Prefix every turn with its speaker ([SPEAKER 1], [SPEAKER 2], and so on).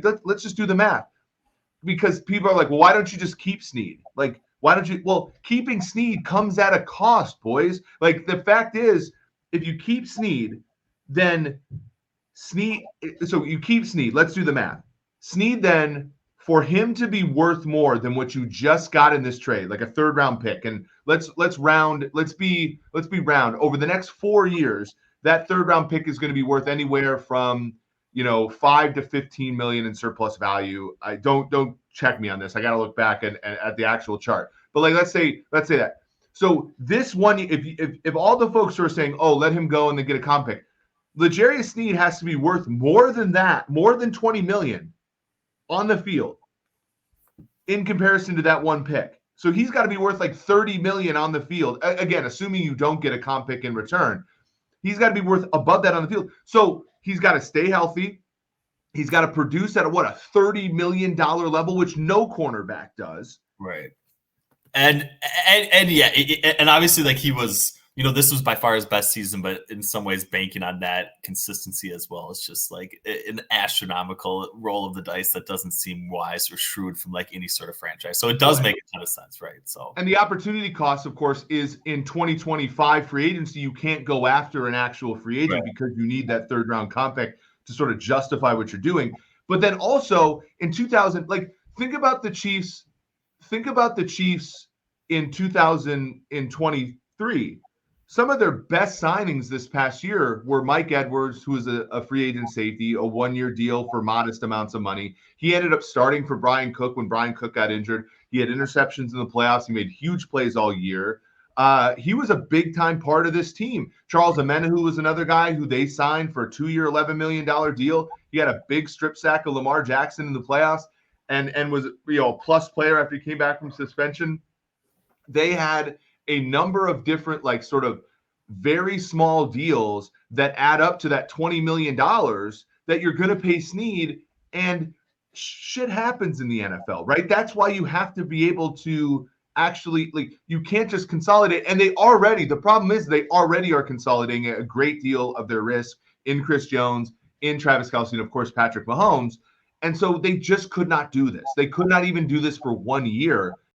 [SPEAKER 1] let's just do the math. Because people are like, well, why don't you just keep Sneed? Like, why don't you? Well, keeping Sneed comes at a cost, boys. Like, the fact is, if you keep Sneed, then Sneed, so you keep Sneed. Let's do the math. Sneed, then, for him to be worth more than what you just got in this trade, like a third round pick, and let's be round over the next 4 years, that third round pick is going to be worth anywhere from 5 to 15 million in surplus value. I don't check me on this. I got to look back at the actual chart. But like, let's say that. So this one, if all the folks are saying, oh, let him go and then get a comp pick, L'Jarius Sneed has to be worth more than that, more than 20 million on the field in comparison to that one pick. So he's got to be worth like 30 million on the field. Again, assuming you don't get a comp pick in return, he's got to be worth above that on the field. So he's got to stay healthy. He's got to produce at a $30 million level, which no cornerback does.
[SPEAKER 2] Right. And yeah, and obviously, like, he was, this was by far his best season, but in some ways banking on that consistency as well. It's just like an astronomical roll of the dice that doesn't seem wise or shrewd from like any sort of franchise. So it does make a ton of sense, right? So,
[SPEAKER 1] and the opportunity cost, of course, is in 2025 free agency. You can't go after an actual free agent because you need that third round comp pick to sort of justify what you're doing. But then also in 2000, like, think about the Chiefs in 2023. Some of their best signings this past year were Mike Edwards, who was a free agent safety, a 1-year deal for modest amounts of money. He ended up starting for Brian Cook when Brian Cook got injured. He had interceptions in the playoffs. He made huge plays all year. He was a big-time part of this team. Charles Omenihu was another guy who they signed for a 2-year, $11 million deal. He had a big strip sack of Lamar Jackson in the playoffs and was a plus player after he came back from suspension. They had a number of different, like, sort of very small deals that add up to that $20 million that you're going to pay Sneed, and shit happens in the NFL, right? That's why you have to be able to actually, like, you can't just consolidate. And the problem is they already are consolidating a great deal of their risk in Chris Jones, in Travis Kelce, and of course, Patrick Mahomes. And so they just could not do this. They could not even do this for 1 year